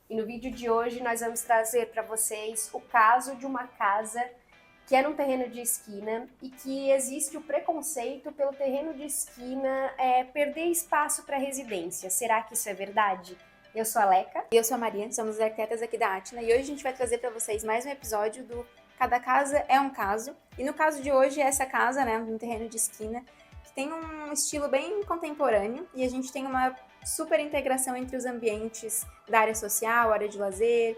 E no vídeo de hoje nós vamos trazer para vocês o caso de uma casa que é num terreno de esquina e que existe o preconceito pelo terreno de esquina perder espaço para residência. Será que isso é verdade? Eu sou a Leca. E eu sou a Maria, somos arquitetas aqui da Atna e hoje a gente vai trazer para vocês mais um episódio do Cada Casa é um Caso. E no caso de hoje é essa casa, né, um terreno de esquina, que tem um estilo bem contemporâneo e a gente tem uma super integração entre os ambientes da área social, área de lazer,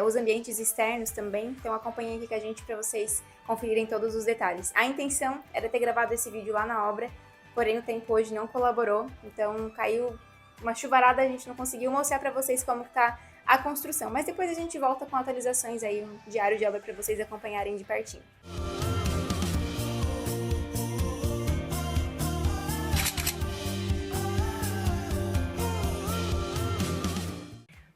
os ambientes externos também. Então acompanhem aqui com a gente para vocês conferirem todos os detalhes. A intenção era ter gravado esse vídeo lá na obra, porém o tempo hoje não colaborou, então caiu uma chuvarada, a gente não conseguiu mostrar para vocês como está a construção. Mas depois a gente volta com atualizações aí, um diário de obra para vocês acompanharem de pertinho.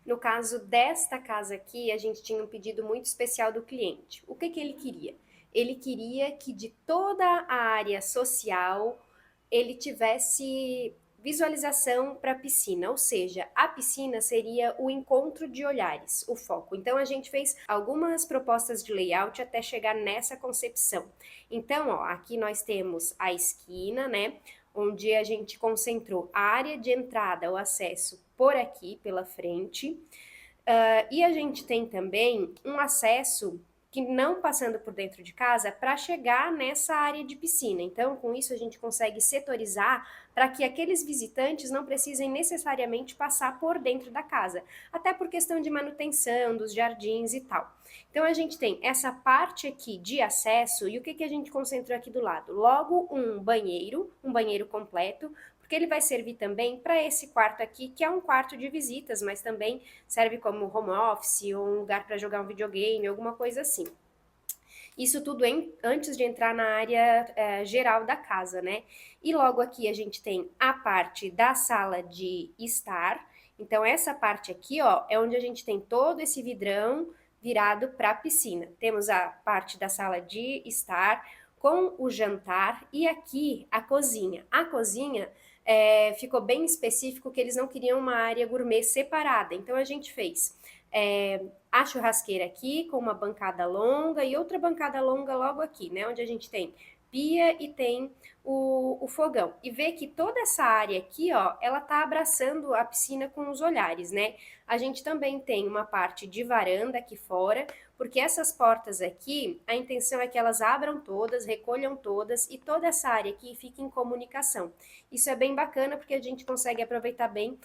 No caso desta casa aqui, a gente tinha um pedido muito especial do cliente. O que ele queria? Ele queria que de toda a área social ele tivesse visualização para a piscina, ou seja, a piscina seria o encontro de olhares, o foco. Então a gente fez algumas propostas de layout até chegar nessa concepção. Então, ó, aqui nós temos a esquina, né, onde a gente concentrou a área de entrada, o acesso por aqui, pela frente, e a gente tem também um acesso que não passando por dentro de casa para chegar nessa área de piscina. Então, com isso a gente consegue setorizar para que aqueles visitantes não precisem necessariamente passar por dentro da casa, até por questão de manutenção dos jardins e tal. Então a gente tem essa parte aqui de acesso e o que a gente concentrou aqui do lado? Logo um banheiro completo, porque ele vai servir também para esse quarto aqui, que é um quarto de visitas, mas também serve como home office ou um lugar para jogar um videogame, alguma coisa assim. Isso tudo antes de entrar na área geral da casa, né? E logo aqui a gente tem a parte da sala de estar. Então, essa parte aqui, ó, é onde a gente tem todo esse vidrão virado para a piscina. Temos a parte da sala de estar com o jantar e aqui a cozinha. A cozinha ficou bem específico que eles não queriam uma área gourmet separada. Então, a gente fez a churrasqueira aqui com uma bancada longa e outra bancada longa logo aqui, né? Onde a gente tem pia e tem o fogão. E vê que toda essa área aqui, ó, ela tá abraçando a piscina com os olhares, né? A gente também tem uma parte de varanda aqui fora, porque essas portas aqui, a intenção é que elas abram todas, recolham todas e toda essa área aqui fique em comunicação. Isso é bem bacana porque a gente consegue aproveitar bem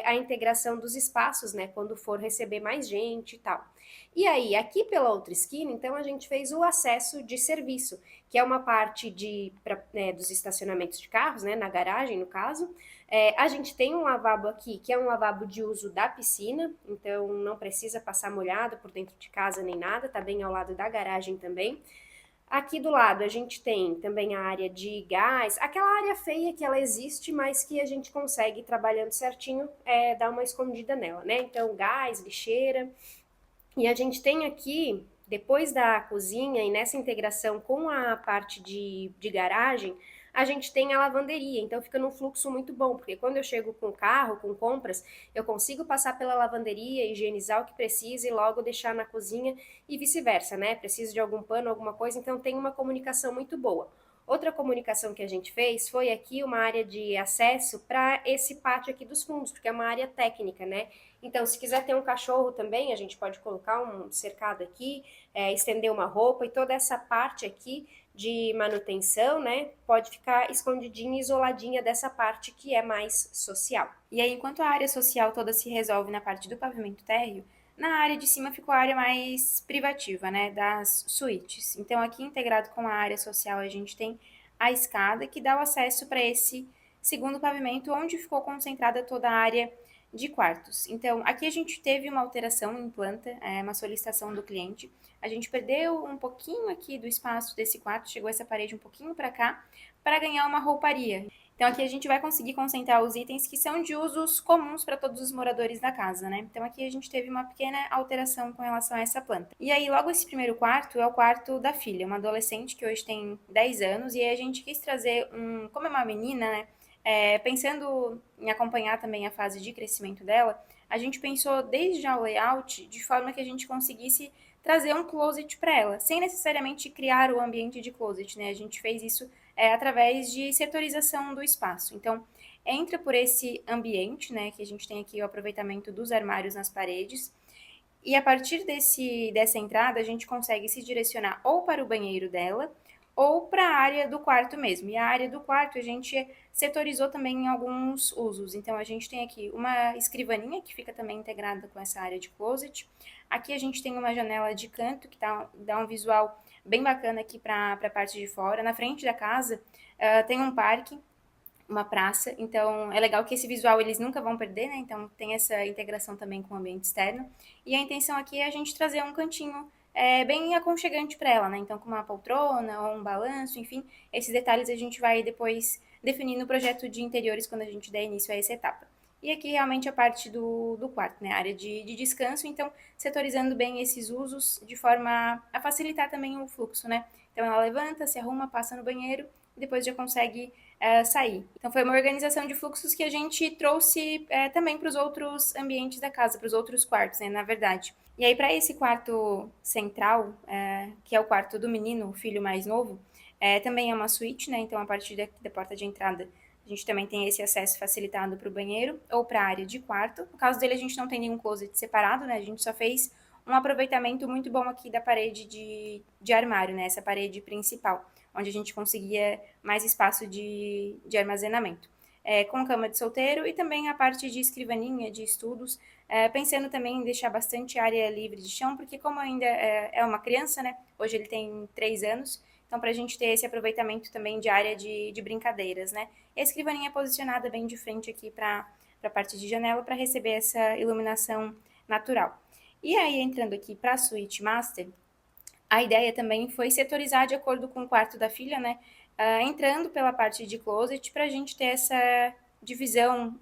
a integração dos espaços, né? Quando for receber mais gente e tal. E aí, aqui pela outra esquina, então a gente fez o acesso de serviço, que é uma parte dos estacionamentos de carros, né? Na garagem, no caso. A gente tem um lavabo aqui, que é um lavabo de uso da piscina, então não precisa passar molhado por dentro de casa nem nada, tá bem ao lado da garagem também. Aqui do lado a gente tem também a área de gás, aquela área feia que ela existe, mas que a gente consegue, trabalhando certinho, dar uma escondida nela, né? Então, gás, lixeira. E a gente tem aqui, depois da cozinha e nessa integração com a parte de garagem, a gente tem a lavanderia, então fica num fluxo muito bom, porque quando eu chego com o carro, com compras, eu consigo passar pela lavanderia, higienizar o que precisa e logo deixar na cozinha e vice-versa, né? Preciso de algum pano, alguma coisa, então tem uma comunicação muito boa. Outra comunicação que a gente fez foi aqui uma área de acesso para esse pátio aqui dos fundos, porque é uma área técnica, né? Então, se quiser ter um cachorro também, a gente pode colocar um cercado aqui, estender uma roupa e toda essa parte aqui de manutenção, né, pode ficar escondidinha, isoladinha dessa parte que é mais social. E aí, enquanto a área social toda se resolve na parte do pavimento térreo, na área de cima ficou a área mais privativa, né, das suítes. Então, aqui integrado com a área social, a gente tem a escada que dá o acesso para esse segundo pavimento, onde ficou concentrada toda a área de quartos. Então, aqui a gente teve uma alteração em planta, uma solicitação do cliente. A gente perdeu um pouquinho aqui do espaço desse quarto, chegou essa parede um pouquinho para cá, para ganhar uma rouparia. Então, aqui a gente vai conseguir concentrar os itens que são de usos comuns para todos os moradores da casa, né? Então, aqui a gente teve uma pequena alteração com relação a essa planta. E aí, logo esse primeiro quarto é o quarto da filha, uma adolescente que hoje tem 10 anos, e aí a gente quis trazer como é uma menina, né? Pensando em acompanhar também a fase de crescimento dela, a gente pensou desde já o layout de forma que a gente conseguisse trazer um closet para ela, sem necessariamente criar o ambiente de closet, né? A gente fez isso através de setorização do espaço. Então, entra por esse ambiente, né, que a gente tem aqui o aproveitamento dos armários nas paredes, e a partir dessa entrada, a gente consegue se direcionar ou para o banheiro dela, ou para a área do quarto mesmo. E a área do quarto a gente setorizou também em alguns usos. Então a gente tem aqui uma escrivaninha que fica também integrada com essa área de closet. Aqui a gente tem uma janela de canto que dá um visual bem bacana aqui para a parte de fora. Na frente da casa tem um parque, uma praça, então é legal que esse visual eles nunca vão perder, né? Então tem essa integração também com o ambiente externo. E a intenção aqui é a gente trazer um cantinho bem aconchegante para ela, né? Então com uma poltrona ou um balanço, enfim, esses detalhes a gente vai depois definir no projeto de interiores quando a gente der início a essa etapa. E aqui realmente a parte do quarto, né? A área de descanso, então setorizando bem esses usos de forma a facilitar também o fluxo, né? Então ela levanta, se arruma, passa no banheiro e depois já consegue sair. Então foi uma organização de fluxos que a gente trouxe também para os outros ambientes da casa, para os outros quartos, né, na verdade. E aí para esse quarto central, que é o quarto do menino, o filho mais novo, também é uma suíte, né? Então a partir da porta de entrada a gente também tem esse acesso facilitado para o banheiro ou para a área de quarto. No caso dele, a gente não tem nenhum closet separado, né? A gente só fez um aproveitamento muito bom aqui da parede de armário, né? Essa parede principal, onde a gente conseguia mais espaço de armazenamento. Com cama de solteiro e também a parte de escrivaninha, de estudos, pensando também em deixar bastante área livre de chão, porque como ainda é uma criança, né? Hoje ele tem 3 anos, então para a gente ter esse aproveitamento também de área de brincadeiras, né? E a escrivaninha é posicionada bem de frente aqui para a parte de janela para receber essa iluminação natural. E aí, entrando aqui para a suíte master, a ideia também foi setorizar de acordo com o quarto da filha, né? Entrando pela parte de closet para a gente ter essa divisão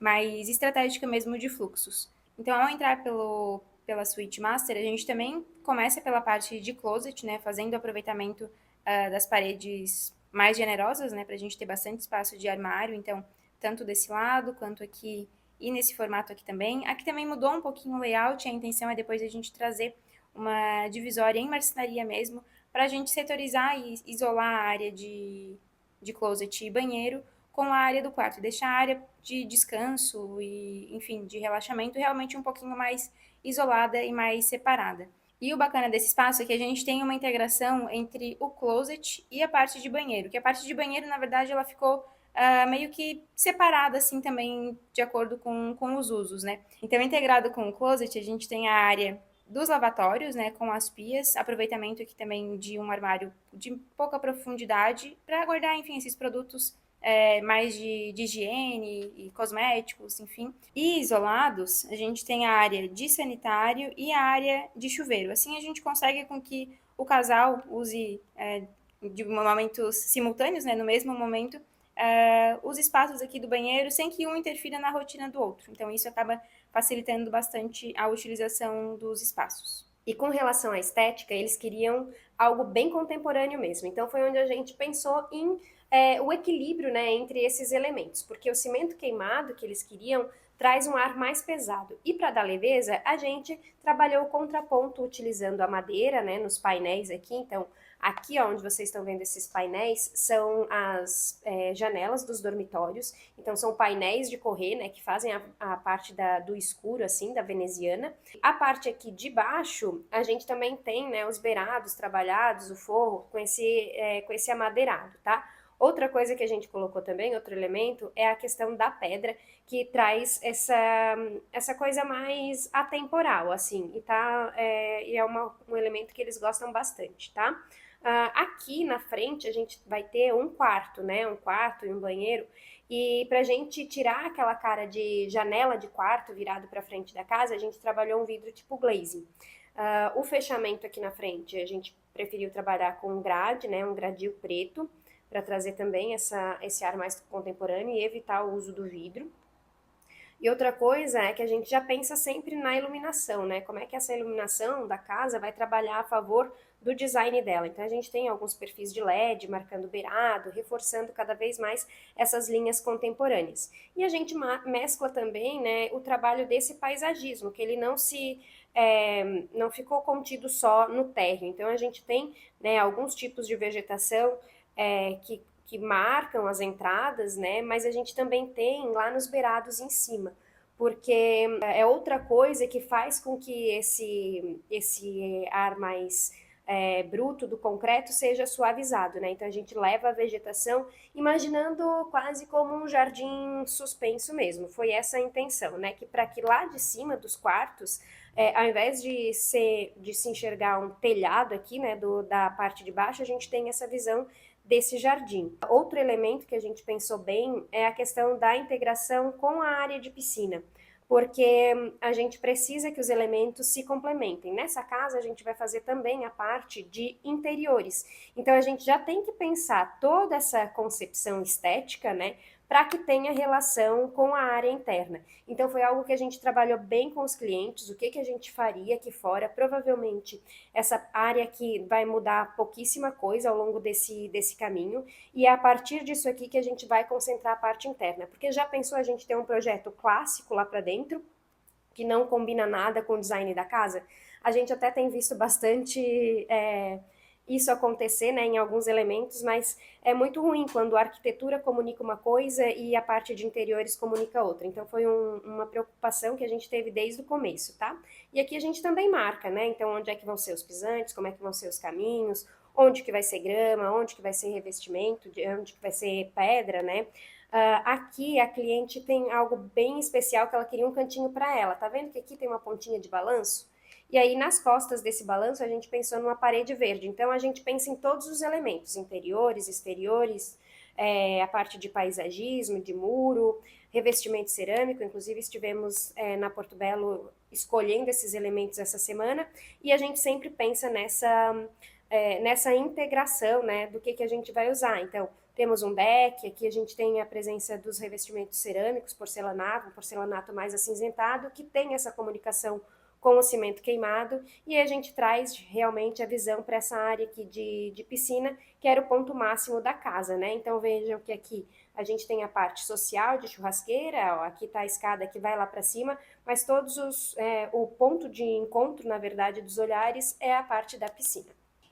mais estratégica mesmo de fluxos. Então, ao entrar pela suite master, a gente também começa pela parte de closet, né? Fazendo aproveitamento das paredes mais generosas, né? Para a gente ter bastante espaço de armário. Então, tanto desse lado quanto aqui e nesse formato aqui também. Aqui também mudou um pouquinho o layout. A intenção é depois a gente trazer uma divisória em marcenaria mesmo, para a gente setorizar e isolar a área de closet e banheiro com a área do quarto, deixar a área de descanso e, enfim, de relaxamento realmente um pouquinho mais isolada e mais separada. E o bacana desse espaço é que a gente tem uma integração entre o closet e a parte de banheiro, que a parte de banheiro, na verdade, ela ficou meio que separada, assim, também, de acordo com os usos, né? Então, integrado com o closet, a gente tem a área dos lavatórios, né, com as pias, aproveitamento aqui também de um armário de pouca profundidade para guardar, enfim, esses produtos mais de higiene e cosméticos, enfim. E isolados, a gente tem a área de sanitário e a área de chuveiro. Assim a gente consegue com que o casal use de momentos simultâneos, né, no mesmo momento, os espaços aqui do banheiro sem que um interfira na rotina do outro. Então isso acaba facilitando bastante a utilização dos espaços. E com relação à estética, eles queriam algo bem contemporâneo mesmo. Então foi onde a gente pensou em o equilíbrio, né, entre esses elementos, porque o cimento queimado que eles queriam traz um ar mais pesado. E para dar leveza, a gente trabalhou o contraponto utilizando a madeira, né, nos painéis aqui. Então, aqui ó, onde vocês estão vendo esses painéis são as janelas dos dormitórios. Então, são painéis de correr, né, que fazem a parte do escuro, assim, da veneziana. A parte aqui de baixo, a gente também tem, né, os beirados trabalhados, o forro com esse amadeirado, tá? Outra coisa que a gente colocou também, outro elemento, é a questão da pedra, que traz essa coisa mais atemporal, assim, e é um elemento que eles gostam bastante, tá? Aqui na frente a gente vai ter um quarto, né? Um quarto e um banheiro. E para a gente tirar aquela cara de janela de quarto virado para frente da casa, a gente trabalhou um vidro tipo glazing. O fechamento aqui na frente, a gente preferiu trabalhar com um grade, né? Um gradil preto, para trazer também esse ar mais contemporâneo e evitar o uso do vidro. E outra coisa é que a gente já pensa sempre na iluminação, né? Como é que essa iluminação da casa vai trabalhar a favor do design dela. Então a gente tem alguns perfis de LED marcando o beirado, reforçando cada vez mais essas linhas contemporâneas. E a gente mescla também, né, o trabalho desse paisagismo, que ele não ficou contido só no térreo. Então a gente tem, né, alguns tipos de vegetação que marcam as entradas, né? Mas a gente também tem lá nos beirados em cima, porque é outra coisa que faz com que esse ar mais bruto do concreto seja suavizado, né? Então a gente leva a vegetação imaginando quase como um jardim suspenso mesmo. Foi essa a intenção, né? Para que lá de cima dos quartos, ao invés de se enxergar um telhado aqui, né, da parte de baixo, a gente tem essa visão desse jardim. Outro elemento que a gente pensou bem é a questão da integração com a área de piscina, porque a gente precisa que os elementos se complementem. Nessa casa, a gente vai fazer também a parte de interiores. Então, a gente já tem que pensar toda essa concepção estética, né, para que tenha relação com a área interna. Então, foi algo que a gente trabalhou bem com os clientes, o que a gente faria aqui fora. Provavelmente, essa área aqui vai mudar pouquíssima coisa ao longo desse caminho, e é a partir disso aqui que a gente vai concentrar a parte interna, porque já pensou a gente ter um projeto clássico lá para dentro, que não combina nada com o design da casa? A gente até tem visto bastante isso acontecer, né, em alguns elementos, mas é muito ruim quando a arquitetura comunica uma coisa e a parte de interiores comunica outra. Então foi uma preocupação que a gente teve desde o começo, tá? E aqui a gente também marca, né? Então onde é que vão ser os pisantes, como é que vão ser os caminhos, onde que vai ser grama, onde que vai ser revestimento, onde que vai ser pedra, né? Aqui a cliente tem algo bem especial que ela queria um cantinho para ela. Tá vendo que aqui tem uma pontinha de balanço? E aí, nas costas desse balanço, a gente pensou numa parede verde. Então, a gente pensa em todos os elementos, interiores, exteriores, a parte de paisagismo, de muro, revestimento cerâmico. Inclusive, estivemos na Porto Belo escolhendo esses elementos essa semana. E a gente sempre pensa nessa integração, né, do que a gente vai usar. Então, temos um deck, aqui a gente tem a presença dos revestimentos cerâmicos, porcelanato, um porcelanato mais acinzentado, que tem essa comunicação com o cimento queimado, e a gente traz realmente a visão para essa área aqui de piscina, que era o ponto máximo da casa, né? Então vejam que aqui a gente tem a parte social de churrasqueira, ó, aqui está a escada que vai lá para cima, mas o ponto de encontro, na verdade, dos olhares é a parte da piscina.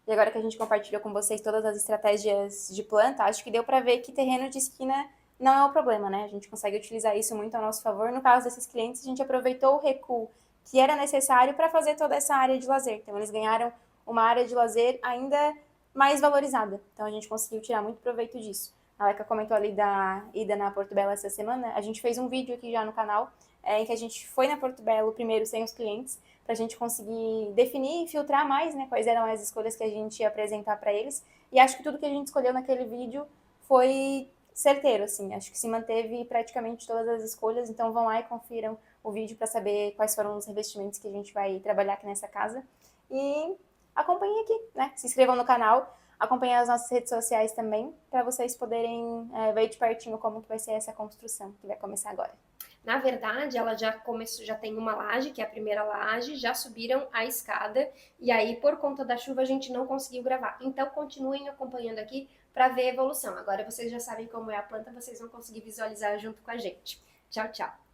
E agora que a gente compartilhou com vocês todas as estratégias de planta, acho que deu para ver que terreno de esquina não é o problema, né? A gente consegue utilizar isso muito a nosso favor. No caso desses clientes, a gente aproveitou o recuo que era necessário para fazer toda essa área de lazer. Então, eles ganharam uma área de lazer ainda mais valorizada. Então, a gente conseguiu tirar muito proveito disso. A Leca comentou ali da ida na Porto Belo essa semana. A gente fez um vídeo aqui já no canal, em que a gente foi na Porto Belo primeiro sem os clientes, para a gente conseguir definir e filtrar mais, né, quais eram as escolhas que a gente ia apresentar para eles. E acho que tudo que a gente escolheu naquele vídeo foi certeiro, assim. Acho que se manteve praticamente todas as escolhas. Então vão lá e confiram o vídeo para saber quais foram os revestimentos que a gente vai trabalhar aqui nessa casa. E acompanhem aqui, né? Se inscrevam no canal, acompanhem as nossas redes sociais também, para vocês poderem ver de pertinho como que vai ser essa construção que vai começar agora. Na verdade, ela já começou, já tem uma laje, que é a primeira laje, já subiram a escada, e aí, por conta da chuva, a gente não conseguiu gravar. Então, continuem acompanhando aqui para ver a evolução. Agora vocês já sabem como é a planta, vocês vão conseguir visualizar junto com a gente. Tchau, tchau!